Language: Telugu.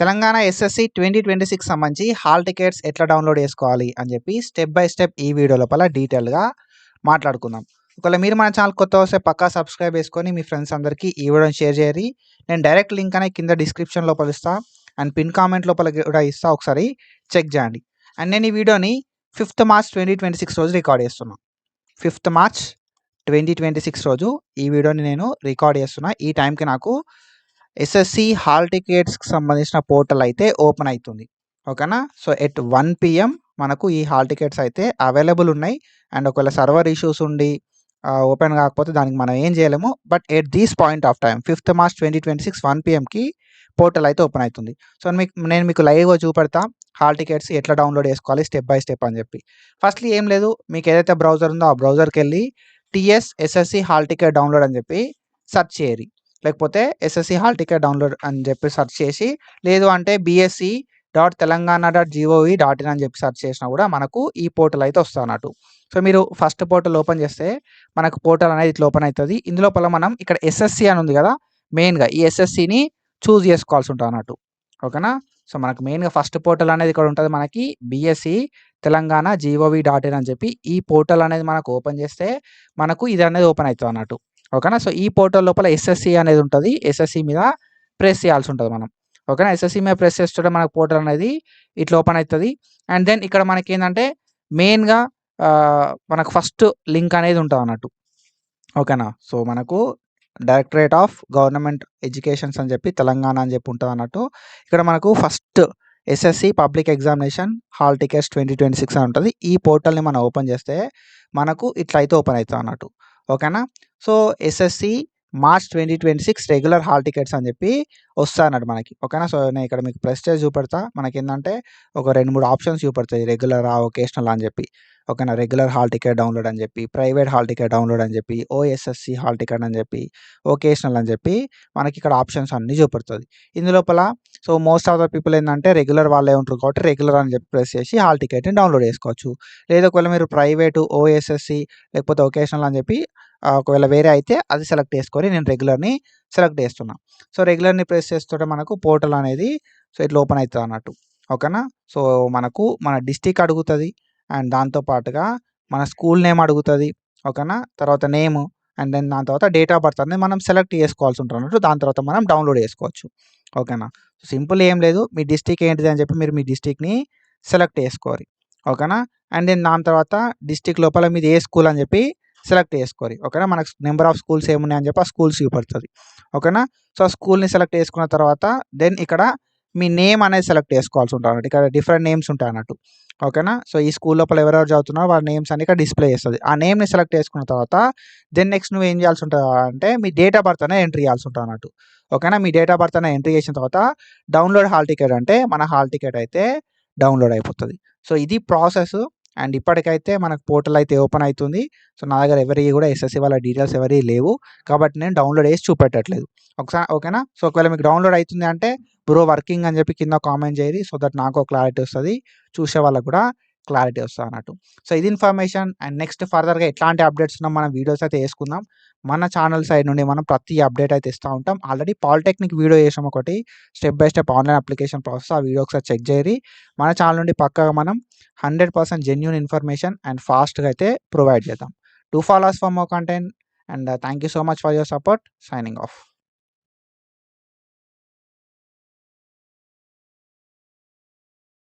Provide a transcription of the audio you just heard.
తెలంగాణ ఎస్ఎస్సి 2026 సంబంధించి హాల్ టికెట్స్ ఎట్లా డౌన్లోడ్ చేసుకోవాలి అని చెప్పి స్టెప్ బై స్టెప్ ఈ వీడియో లోపల డీటెయిల్గా మాట్లాడుకుందాం. ఒకవేళ మీరు మన ఛానల్ కొత్త వస్తే పక్కా సబ్స్క్రైబ్ చేసుకొని మీ ఫ్రెండ్స్ అందరికీ ఈ వీడియోని షేర్ చేయరి. నేను డైరెక్ట్ లింక్ అనేది కింద డిస్క్రిప్షన్ లోపల ఇస్తా అండ్ పిన్ కామెంట్ లోపల కూడా ఇస్తా, ఒకసారి చెక్ చేయండి. అండ్ నేను ఈ వీడియోని 5th March 2026 రోజు రికార్డ్ చేస్తున్నాను. 5th March 2026 రోజు ఈ వీడియోని నేను రికార్డ్ చేస్తున్నా. ఈ టైంకి నాకు ఎస్ఎస్సి హాల్ టికెట్స్కి సంబంధించిన పోర్టల్ అయితే ఓపెన్ అవుతుంది. ఓకేనా. సో ఎట్ 1 PM మనకు ఈ హాల్ టికెట్స్ అయితే అవైలబుల్ ఉన్నాయి. అండ్ ఒకవేళ సర్వర్ ఇష్యూస్ ఉండి ఓపెన్ కాకపోతే దానికి మనం ఏం చేయలేము. But at this point of time 5th March 2026 1 PMకి పోర్టల్ అయితే ఓపెన్ అవుతుంది. సో నేను మీకు లైవ్గా చూపెడతా హాల్ టికెట్స్ ఎట్లా డౌన్లోడ్ చేసుకోవాలి స్టెప్ బై స్టెప్ అని చెప్పి. ఫస్ట్లీ ఏం లేదు, మీకు ఏదైతే బ్రౌజర్ ఉందో ఆ బ్రౌజర్కి వెళ్ళి TS SSC hall ticket download అని చెప్పి సెర్చ్ చేయరి, లేకపోతే ఎస్ఎస్సి హాల్ టికెట్ డౌన్లోడ్ అని చెప్పి సెర్చ్ చేసి, లేదు అంటే bsc.telangana.gov.in అని చెప్పి సెర్చ్ చేసినా కూడా మనకు ఈ పోర్టల్ అయితే వస్తుంది అన్నట్టు. సో మీరు ఫస్ట్ పోర్టల్ ఓపెన్ చేస్తే మనకు పోర్టల్ అనేది ఇట్లా ఓపెన్ అవుతుంది. ఇందులోపల మనం ఇక్కడ ఎస్ఎస్సి అని ఉంది కదా, మెయిన్గా ఈ ఎస్ఎస్సిని చూస్ చేసుకోవాల్సి ఉంటుంది అన్నట్టు. ఓకేనా. సో మనకు మెయిన్గా ఫస్ట్ పోర్టల్ అనేది ఇక్కడ ఉంటుంది, మనకి bsc.telangana.gov.in అని చెప్పి ఈ పోర్టల్ అనేది మనకు ఓపెన్ చేస్తే మనకు ఇది అనేది ఓపెన్ అవుతుంది అన్నట్టు. ఓకేనా. సో ఈ పోర్టల్ లోపల ఎస్ఎస్సి అనేది ఉంటుంది, ఎస్ఎస్సి మీద ప్రెస్ చేయాల్సి ఉంటుంది మనం. ఓకేనా. ఎస్ఎస్సి మీద ప్రెస్ చేస్తుంటే మనకు పోర్టల్ అనేది ఇట్లా ఓపెన్ అవుతుంది. అండ్ దెన్ ఇక్కడ మనకి ఏంటంటే మెయిన్గా మనకు ఫస్ట్ లింక్ అనేది ఉంటుంది అన్నట్టు. ఓకేనా. సో మనకు డైరెక్టరేట్ ఆఫ్ గవర్నమెంట్ ఎడ్యుకేషన్స్ అని చెప్పి తెలంగాణ అని చెప్పి ఉంటుంది అన్నట్టు. ఇక్కడ మనకు first SSC public examination hall tickets 2026 అని ఉంటుంది. ఈ పోర్టల్ని మనం ఓపెన్ చేస్తే మనకు ఇట్లా అయితే ఓపెన్ అవుతుంది అన్నట్టు. ఓకేనా. So SSC March 2026 regular hall tickets అని చెప్పి వస్తాయి అన్నట్టు మనకి. ఓకేనా. సో నేను ఇక్కడ మీకు ప్రెస్ చేసి చూపెడతా. మనకి ఏంటంటే ఒక 2-3 ఆప్షన్స్ చూపెడతాయి, రెగ్యులర్ ఒకేషనల్ అని చెప్పి. ఓకేనా. రెగ్యులర్ హాల్ టికెట్ డౌన్లోడ్ అని చెప్పి, ప్రైవేట్ హాల్ టికెట్ డౌన్లోడ్ అని చెప్పి, ఓఎస్ఎస్సి హాల్ టికెట్ అని చెప్పి, ఒకేషనల్ అని చెప్పి మనకి ఇక్కడ ఆప్షన్స్ అన్నీ చూపెడుతుంది ఇందులోపల. So most of the people ఏంటంటే రెగ్యులర్ వాళ్ళే ఉంటారు కాబట్టి రెగ్యులర్ అని చెప్పి ప్రెస్ చేసి హాల్ టికెట్ని డౌన్లోడ్ చేసుకోవచ్చు. లేదా ఒకవేళ మీరు ప్రైవేటు, ఓఎస్ఎస్సి లేకపోతే ఒకేషనల్ అని చెప్పి ఒకవేళ వేరే అయితే అది సెలెక్ట్ చేసుకొని నేను రెగ్యులర్ని సెలెక్ట్ చేస్తున్నా. సో రెగ్యులర్ని ప్రెస్ చేస్తుంటే మనకు పోర్టల్ అనేది సో ఇట్లా ఓపెన్ అవుతుంది అన్నట్టు. ఓకేనా. సో మనకు మన డిస్టిక్ అడుగుతుంది అండ్ దాంతోపాటుగా మన స్కూల్ నేమ్ అడుగుతుంది. ఓకేనా. తర్వాత నేమ్ అండ్ దెన్ దాని తర్వాత డేట్ ఆఫ్ బర్త్ అనేది మనం సెలెక్ట్ చేసుకోవాల్సి ఉంటుంది అన్నట్టు. దాని తర్వాత మనం డౌన్లోడ్ చేసుకోవచ్చు. ఓకేనా. సింపుల్ ఏం లేదు, మీ డిస్టిక్ ఏంటిది అని చెప్పి మీరు మీ డిస్టిక్ని సెలెక్ట్ చేసుకోవాలి. ఓకేనా. అండ్ దెన్ దాని తర్వాత డిస్టిక్ లోపల మీది ఏ స్కూల్ అని చెప్పి సెలెక్ట్ చేసుకోవాలి. ఓకేనా. మనకు నెంబర్ ఆఫ్ స్కూల్స్ ఏమున్నాయని చెప్పి ఆ స్కూల్స్ చూపడుతుంది. ఓకేనా. సో ఆ స్కూల్ని సెలెక్ట్ చేసుకున్న తర్వాత దెన్ ఇక్కడ మీ నేమ్ అనేది సెలెక్ట్ చేసుకోవాల్సి ఉంటుంది అన్నట్టు. ఇక్కడ డిఫరెంట్ నేమ్స్ ఉంటాయి అన్నట్టు. ఓకేనా. సో ఈ స్కూల్ లోపల ఎవరెవరు చదువుతున్నారో వాళ్ళ నేమ్స్ అని ఇక్కడ డిస్ప్లే చేస్తుంది. ఆ నేమ్ని సెలెక్ట్ చేసుకున్న తర్వాత దెన్ నెక్స్ట్ నువ్వు ఏం చేయాల్సి ఉంటుంది అంటే మీ డేట్ ఆఫ్ బర్త్ అనేది ఎంట్రీ చేయాల్సి ఉంటుంది అన్నట్టు. ఓకేనా. మీ డేట్ ఆఫ్ బర్త్ అనేది ఎంట్రీ చేసిన తర్వాత డౌన్లోడ్ హాల్ టికెట్ అంటే మన హాల్ టికెట్ అయితే డౌన్లోడ్ అయిపోతుంది. సో ఇది ప్రాసెస్. అండ్ ఇప్పటికైతే మనకు పోర్టల్ అయితే ఓపెన్ అవుతుంది. సో నా దగ్గర ఎవరి కూడా ఎస్ఎస్సి వాళ్ళ డీటెయిల్స్ ఎవరి లేవు కాబట్టి నేను డౌన్లోడ్ చేసి చూపెట్టట్లేదు. ఒకసారి ఓకేనా. సో ఒకవేళ మీకు డౌన్లోడ్ అవుతుంది అంటే బ్రో వర్కింగ్ అని చెప్పి కింద కామెంట్ చేయరి, సో దట్ నాకు క్లారిటీ వస్తుంది, చూసే వాళ్ళకు కూడా క్లారిటీ వస్తుంది అన్నట్టు. సో ఇది ఇన్ఫర్మేషన్. అండ్ నెక్స్ట్ ఫర్దర్గా ఎట్లాంటి అప్డేట్స్ ఉన్నా మనం వీడియోస్ అయితే వేసుకుందాం. మన ఛానల్ సైడ్ నుండి మనం ప్రతి అప్డేట్ అయితే ఇస్తూ ఉంటాం. ఆల్రెడీ పాలిటెక్నిక్ వీడియో చేసాం ఒకటి, step by step online application process. ఆ వీడియో ఒకసారి చెక్ చేయరి. మన ఛానల్ నుండి పక్కాగా మనం 100% జెన్యూన్ ఇన్ఫర్మేషన్ అండ్ ఫాస్ట్గా అయితే ప్రొవైడ్ చేద్దాం. Do follow us for more content and thank you so much for your support. Signing off.